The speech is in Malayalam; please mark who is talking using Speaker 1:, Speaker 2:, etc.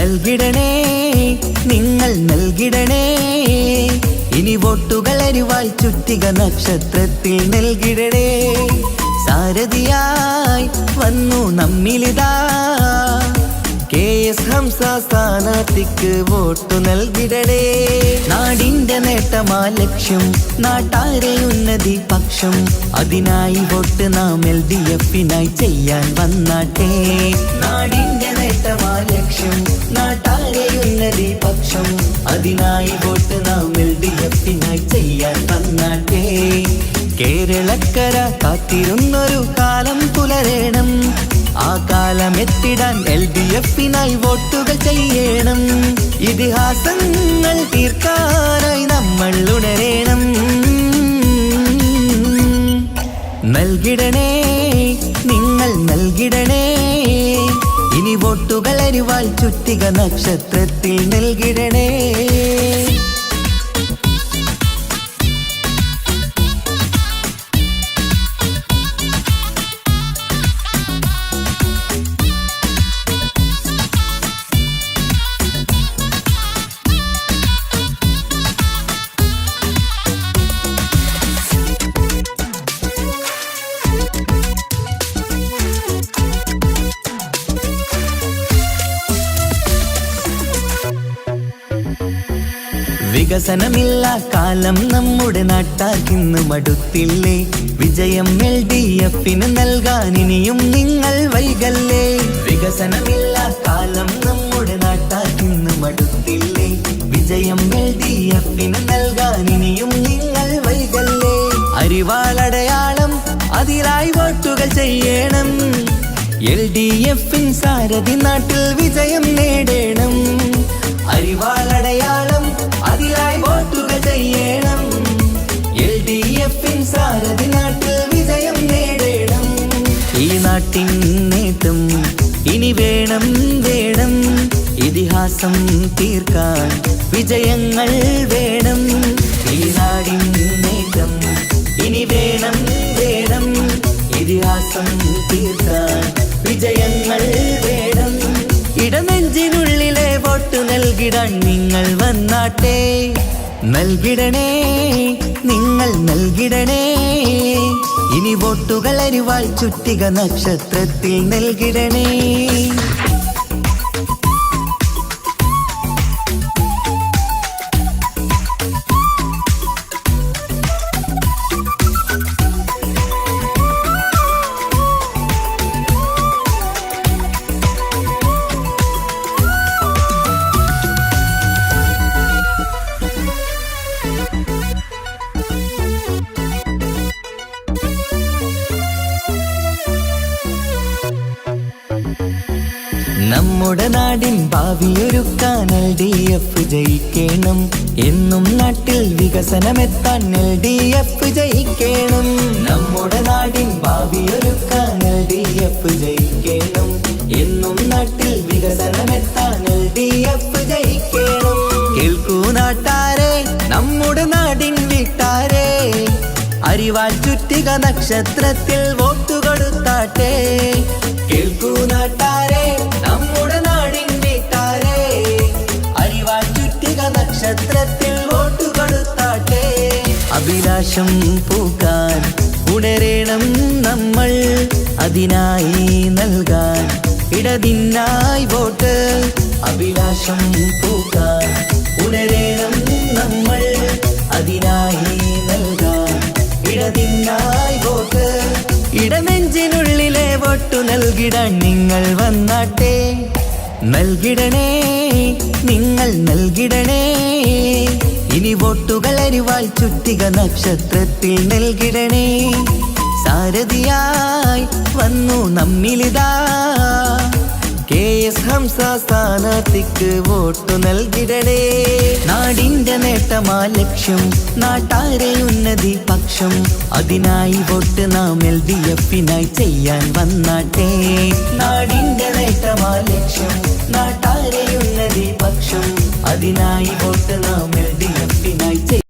Speaker 1: നൽകിടണേ നിങ്ങൾ നൽകിടണേ ഇനി വോട്ടുകൾ അരിവാൾ ചുറ്റിക നക്ഷത്രത്തിൽ നൽകിടണേ സാരഥിയായി വന്നു നമ്മിലിതാ KS ഹംസ സ്ഥാനാർത്ഥിക്ക് വോട്ടു നൽകിടണേ നാടിന്റെ നേട്ടമാ ലക്ഷ്യം നാട്ടാരെ ഉന്നതി പക്ഷം അതിനായി വോട്ട് നാം LDF-നായി ചെയ്യാൻ വന്നാട്ടെ നാടിന്റെ നേട്ടമാ ലക്ഷ്യം നാട്ടാരെ ഉന്നതി പക്ഷം അതിനായി വോട്ട് നാം LDF-നായി ചെയ്യാൻ വന്നാട്ടെ കേരളക്കര കാത്തിരുന്നൊരു കാലം പുലരേണം ആ കാലം എത്തിടാൻ LDF-നായി വോട്ടുകൾ ചെയ്യണം ഇതിഹാസങ്ങൾ തീർക്കാനായി നമ്മൾ ഉണരേണം നൽകിടണേ നിങ്ങൾ നൽകിടണേ ഇനി വോട്ടുകൾ അരിവാൾ ചുറ്റിക നക്ഷത്രത്തിൽ നൽകിടണേ വികസനമില്ല കാലം നമ്മുടെ നാട്ടാക്കിന്ന് മടുത്തില്ലേ വിജയം LDF-ന് നൽകാൻ ഇനിയും നിങ്ങൾ വൈകല്ലേ വികസനമില്ല കാലം നമ്മുടെ നാട്ടാക്കിന്ന് മടുത്തില്ലേ വിജയം LDF-ന് നൽകാൻ ഇനിയും നിങ്ങൾ വൈകല്ലേ അരിവാളടയാളം അതിലായി വോട്ടുകൾ ചെയ്യണം LDF-ൻ സാരഥി നാട്ടിൽ വിജയം നേടണം അരിവാളടയാളം അതിലായി വോട്ടുകൾ ചെയ്യണം LDF-ൻ സാരഥി നാട്ടിൽ വിജയം നേടണം ഈ നാട്ടിൻ നേട്ടം ഇനി വേണം വേണം ഇതിഹാസം തീർക്കാൻ വിജയങ്ങൾ വേണം ഈ നാടിൻ നേട്ടം ഇനി വേണം വേണം ഇതിഹാസം തീർക്കാൻ വിജയങ്ങൾ വേണം ഇടനെഞ്ചിനുള്ളിലെ വോട്ട് നൽകിടാൻ നിങ്ങൾ വന്നാട്ടെ നൽകിടണേ നിങ്ങൾ നൽകിടണേ ഇനി വോട്ടുകൾ അരിവാൾ ചുറ്റിക നക്ഷത്രത്തിൽ നൽകിടണേ നമ്മുടെ നാടിൻ ഭാവിയൊരുക്കാൻ LDF ജയിക്കണം എന്നും നാട്ടിൽ വികസനമെത്താൻ LDF ജയിക്കണം നമ്മുടെ നാടിൻ ഭാവിയൊരുക്കാൻ LDF ജയിക്കണം എന്നും നാട്ടിൽ വികസനമെത്താൻ LDF ജയിക്കണം കേൾക്കൂ നാട്ടാരെ നമ്മുടെ നാടിൻ വീട്ടാരെ അരിവാൾ ചുറ്റിക നക്ഷത്രത്തിൽ വോട്ടു കൊടുത്താട്ടെ കേൾക്കൂ നാട്ടാരെ നമ്മുടെ നാടിൻ വീട്ടാരെ അരിവാൾ ചുറ്റിക നക്ഷത്രത്തിൽ വോട്ടു കൊടുത്താട്ടെ അഭിലാഷം പൂക്കാൻ ഉണരേണം നമ്മൾ അതിനായി നൽകാൻ ഇടതിനായി വോട്ട് അഭിലാഷം പൂക്കാൻ ഉണരേണം നമ്മൾ അതിനായി നൽകാൻ ഇടതിനായി വോട്ട് ഇടനെഞ്ചിനുള്ളിലെ വോട്ടു നൽകിടാൻ നിങ്ങൾ വന്നാട്ടെ നൽകിടണേ നിങ്ങൾ നൽകിടണേ ഇനി വോട്ടുകൾ അരിവാൾ ചുറ്റിക നക്ഷത്രത്തിൽ നൽകിടണേ സാരഥിയായി വന്നു നമ്മിലിതാ KS ഹംസ സ്ഥാനാർത്ഥിക്ക് വോട്ടു നൽകിടണേ നാടിന്റെ നേട്ടമാ ലക്ഷ്യം നാട്ടാരെ ഉന്നതി പക്ഷം അതിനായി വോട്ട് നാം LDF-നായി ചെയ്യാൻ വന്നാട്ടെ നാടിന്റെ നേട്ടമാ ലക്ഷ്യം നാട്ടാരെ ഉന്നതി പക്ഷം അതിനായി വോട്ട് നാം LDF-നായി